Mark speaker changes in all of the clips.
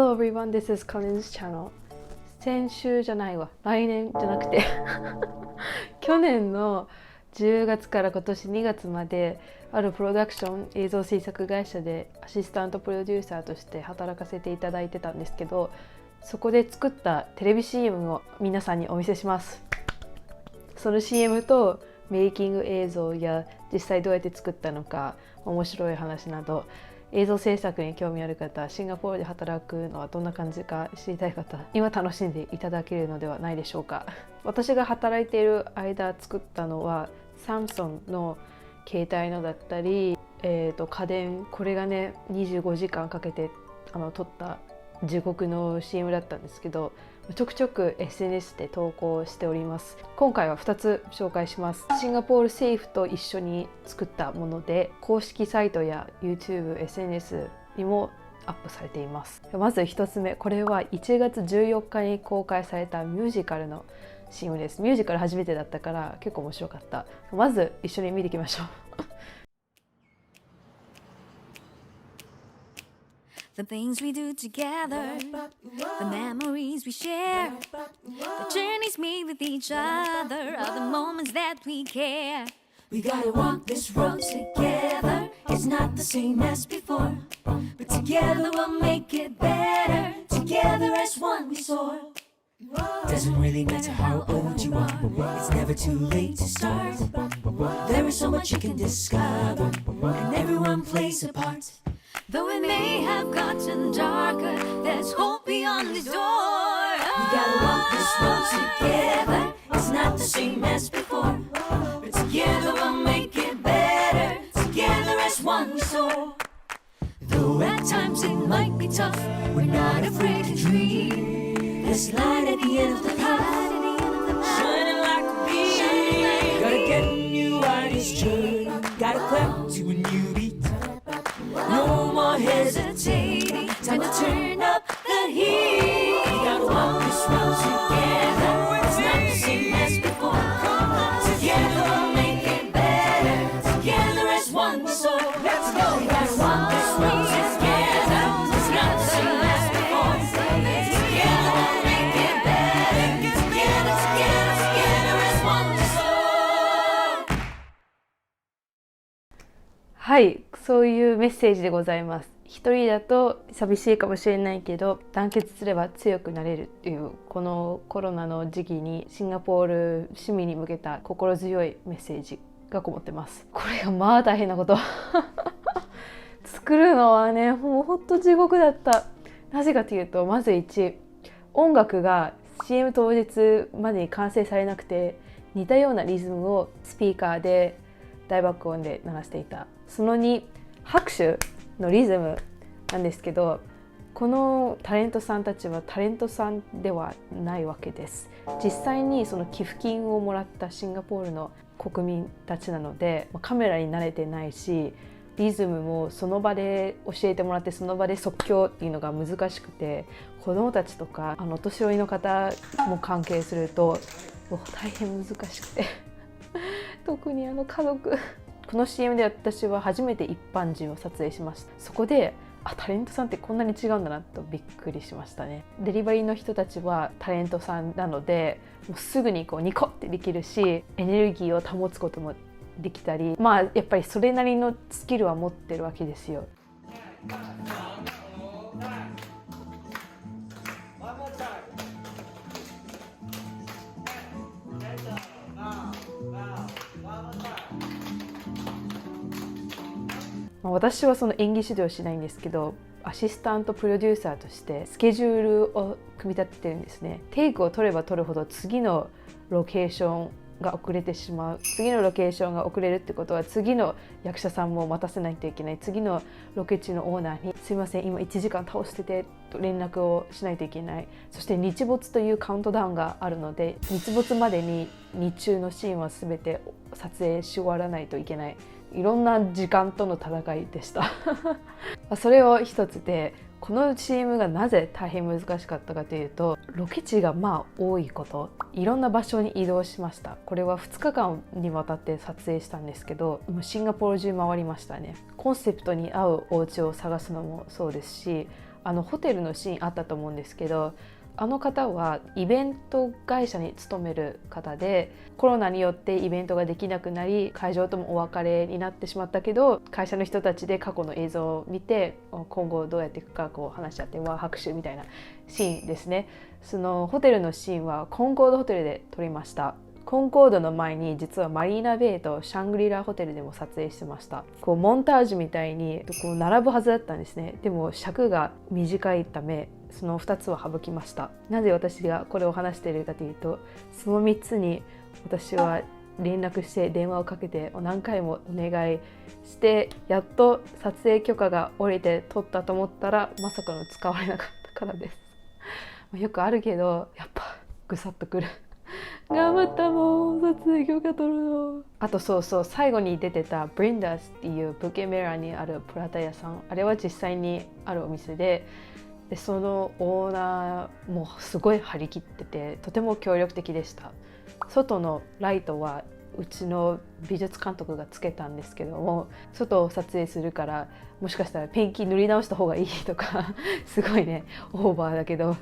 Speaker 1: Hello everyone, this is Colin's channel. 先週じゃないわ、来年じゃなくて去年の10月から今年2月まであるプロダクション映像制作会社でアシスタントプロデューサーとして働かせていただいてたんですけど、そこで作ったテレビ CM を皆さんにお見せします。その CM とメイキング映像や実際どうやって作ったのか、面白い話など、映像制作に興味ある方、シンガポールで働くのはどんな感じか知りたい方、今楽しんでいただけるのではないでしょうか。私が働いている間作ったのはサムソンの携帯のだったり、家電、これがね25時間かけて撮った地獄の CM だったんですけど、ちょくちょく SNS で投稿しております。今回は2つ紹介します。シンガポール政府と一緒に作ったもので、公式サイトや YouTube、SNS にもアップされています。まず1つ目、これは1月14日に公開されたミュージカルの CM です。ミュージカル初めてだったから結構面白かった。まず一緒に見ていきましょう。
Speaker 2: The things we do together, the memories we share, the journeys made with each other are the moments that we care. We gotta walk this road together. It's not the same as before, but together we'll make it better. Together as one we soar. Doesn't really matter how old you are, it's never too late to start. There is so much you can discover, and everyone plays a part.Though it may have gotten darker, there's hope beyond this door. We gotta walk this road together. It's not the same as before, but together we'll make it better. Together as one we soar. Though at times it might be tough, we're not afraid to dream. There's light at the end of the path, shining like a beam. Gotta get a new artist journey, gotta clap to a new beat.No more hesitating, time to turn up the heat. We gotta walk this road together. It's not the same as before. Together we'll make it better. Together as one we soar. Let's go. We gotta walk this road together. It's not the same as before. Together we'll make it better. Together, together, together as one we soar.
Speaker 1: はい、そういうメッセージでございます。一人だと寂しいかもしれないけど、団結すれば強くなれるっていう、このコロナの時期にシンガポール市民に向けた心強いメッセージがこもってます。これがまあ大変なこと作るのはね、もうほんと地獄だった。なぜかというと、まず1、音楽が CM 当日までに完成されなくて、似たようなリズムをスピーカーで大爆音で流していた。その2、拍手のリズムなんですけど、このタレントさんたちはタレントさんではないわけです。実際にその寄付金をもらったシンガポールの国民たちなので、カメラに慣れてないし、リズムもその場で教えてもらって、その場で即興っていうのが難しくて、子どもたちとかお年寄りの方も関係すると大変難しくて特に家族この CM で私は初めて一般人を撮影しました。そこでタレントさんってこんなに違うんだなとびっくりしましたね。デリバリーの人たちはタレントさんなので、もうすぐにニコってできるし、エネルギーを保つこともできたり、やっぱりそれなりのスキルは持ってるわけですよ。私はその演技指導をしないんですけど、アシスタントプロデューサーとしてスケジュールを組み立ててるんですね。テイクを取れば取るほど次のロケーションが遅れてしまう。次のロケーションが遅れるってことは、次の役者さんも待たせないといけない。次のロケ地のオーナーにすいません今1時間倒しててと連絡をしないといけない。そして日没というカウントダウンがあるので、日没までに日中のシーンは全て撮影し終わらないといけない。いろんな時間との戦いでしたそれを一つで、この CM がなぜ大変難しかったかというと、ロケ地が多いこと、いろんな場所に移動しました。これは2日間にわたって撮影したんですけど、もうシンガポール中回りましたね。コンセプトに合うお家を探すのもそうですし、ホテルのシーンあったと思うんですけど、あの方はイベント会社に勤める方で、コロナによってイベントができなくなり会場ともお別れになってしまったけど、会社の人たちで過去の映像を見て今後どうやっていくかこう話し合って拍手みたいなシーンですね。そのホテルのシーンはコンコードホテルで撮りました。コンコードの前に実はマリーナベイとシャングリラホテルでも撮影してました。こうモンタージュみたいにこう並ぶはずだったんですね。でも尺が短いためその2つは省きました。なぜ私がこれを話しているかというと、その3つに私は連絡して電話をかけて何回もお願いして、やっと撮影許可が下りて撮ったと思ったらまさかの使われなかったからです。よくあるけどやっぱぐさっとくる頑張ったもん、撮影許可取るの。あとそうそう、最後に出てたブリンダースっていうブケメラにあるプラタ屋さん、あれは実際にあるお店で、そのオーナーもすごい張り切っててとても協力的でした。外のライトはうちの美術監督がつけたんですけども、外を撮影するからもしかしたらペンキ塗り直した方がいいとかすごいねオーバーだけど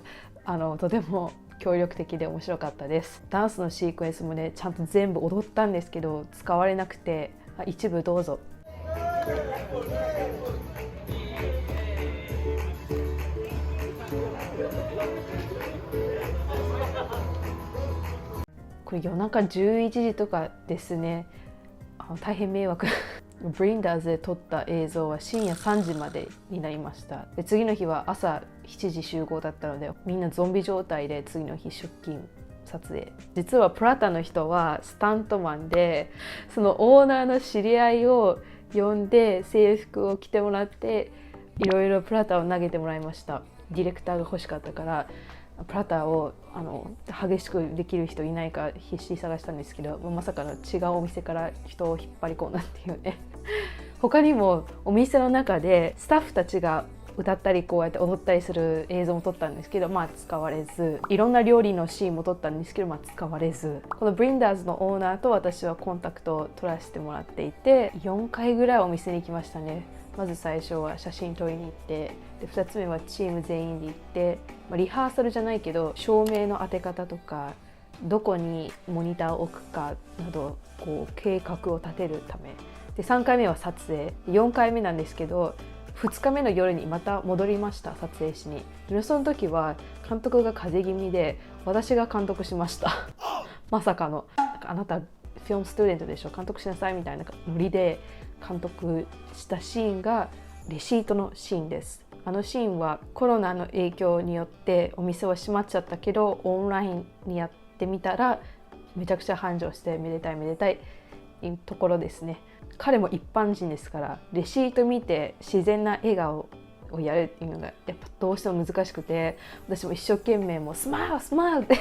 Speaker 1: とても協力的で面白かったです。ダンスのシークエンスもねちゃんと全部踊ったんですけど使われなくて、一部どうぞ。これ夜中11時とかですね。大変迷惑ブリンダーズで撮った映像は深夜3時までになりました。で次の日は朝7時集合だったので、みんなゾンビ状態で次の日出勤撮影。実はプラタの人はスタントマンで、そのオーナーの知り合いを呼んで制服を着てもらっていろいろプラタを投げてもらいました。ディレクターが欲しかったからプラタを激しくできる人いないか必死に探したんですけど、まさかの違うお店から人を引っ張り込んだっていうね他にもお店の中でスタッフたちが歌ったりこうやって踊ったりする映像も撮ったんですけど、使われず、いろんな料理のシーンも撮ったんですけど、使われず、このブリンダーズのオーナーと私はコンタクトを取らせてもらっていて、4回ぐらいお店に行きましたね。まず最初は写真撮りに行って、で2つ目はチーム全員で行って、リハーサルじゃないけど照明の当て方とかどこにモニターを置くかなどこう計画を立てるためで、3回目は撮影、4回目なんですけど2日目の夜にまた戻りました、撮影しに。でその時は監督が風邪気味で私が監督しましたまさかのあなたフィルムスチューデントでしょ、監督しなさいみたいなノリで監督したシーンがレシートのシーンです。あのシーンはコロナの影響によってお店は閉まっちゃったけど、オンラインにやってみたらめちゃくちゃ繁盛してめでたいめでたいところですね。彼も一般人ですから、レシート見て自然な笑顔をやるっていうのがやっぱどうしても難しくて、私も一生懸命もうスマイルスマイルって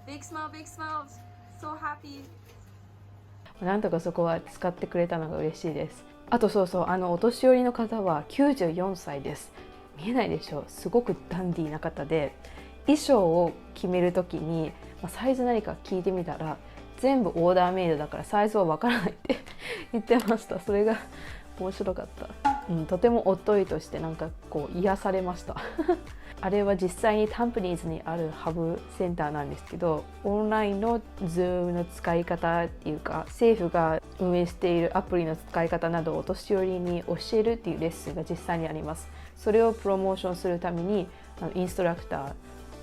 Speaker 3: Big smile, big smile. So happy.
Speaker 1: なんとかそこは使ってくれたのが嬉しいです。あとそうそう、お年寄りの方は94歳です。見えないでしょ、すごくダンディーな方で、衣装を決める時に、サイズ何か聞いてみたら全部オーダーメイドだからサイズはわからないって言ってました。それが面白かった、とてもおっとりとしてなんかこう癒されましたあれは実際にタンプニーズにあるハブセンターなんですけど、オンラインの Zoom の使い方っていうか、政府が運営しているアプリの使い方などをお年寄りに教えるっていうレッスンが実際にあります。それをプロモーションするためにインストラクター、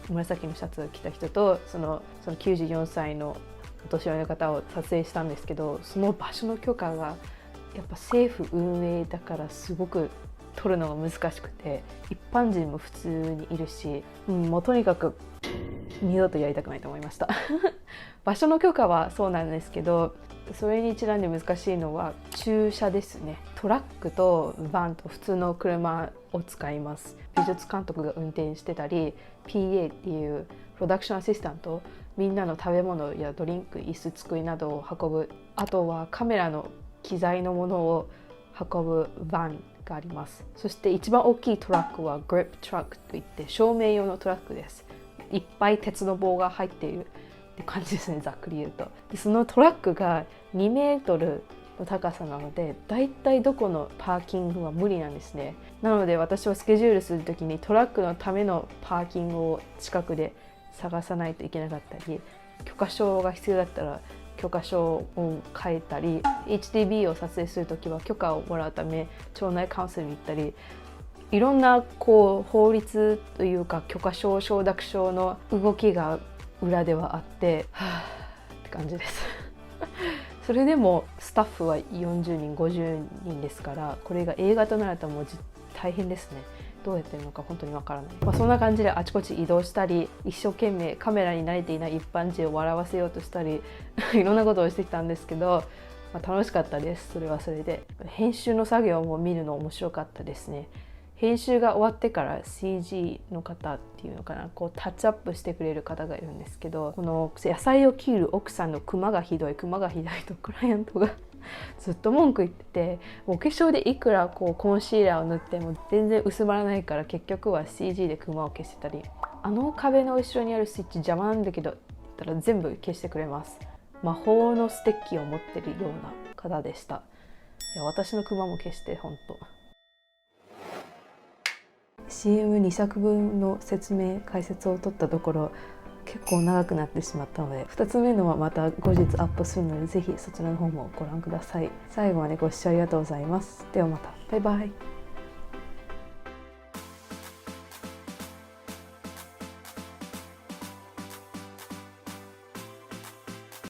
Speaker 1: 紫のシャツを着た人とその94歳のお年寄りの方を撮影したんですけど、その場所の許可がやっぱ政府運営だからすごく取るのが難しくて、一般人も普通にいるし、もうとにかく二度とやりたくないと思いました場所の許可はそうなんですけど、それにちなんで難しいのは駐車ですね。トラックとバンと普通の車を使います。美術監督が運転してたり PA っていうプロダクションアシスタント、みんなの食べ物やドリンク、椅子、机などを運ぶ、あとはカメラの機材のものを運ぶバンがあります。そして一番大きいトラックは Grip Truck といって照明用のトラックです。いっぱい鉄の棒が入っているって感じですね、ざっくり言うと。でそのトラックが2メートルの高さなので、だいたいどこのパーキングは無理なんですね。なので私はスケジュールする時にトラックのためのパーキングを近くで探さないといけなかったり、許可証が必要だったら許可証を変えたり、 HDB を撮影する時は許可をもらうため町内カウンセルに行ったり、いろんな法律というか許可証承諾証の動きが裏ではあって、はぁって感じですそれでもスタッフは40人50人ですから、これが映画となるともう大変ですね。どうやってるのか本当にわからない。そんな感じであちこち移動したり、一生懸命カメラに慣れていない一般人を笑わせようとしたりいろんなことをしてきたんですけど、楽しかったです。それはそれで編集の作業も見るの面白かったですね。編集が終わってから CG の方っていうのかな、タッチアップしてくれる方がいるんですけど、この野菜を切る奥さんのクマがひどいとクライアントがずっと文句言ってて、お化粧でいくらコンシーラーを塗っても全然薄まらないから、結局は CG でクマを消してたり、あの壁の後ろにあるスイッチ邪魔なんだけどって言ったら全部消してくれます。魔法のステッキを持ってるような方でした。いや、私のクマも消して本当。CM2 作分の説明解説を取ったところ結構長くなってしまったので、2つ目のはまた後日アップするので、ぜひそちらの方もご覧ください。最後までご視聴ありがとうございます。ではまた。バイバイ。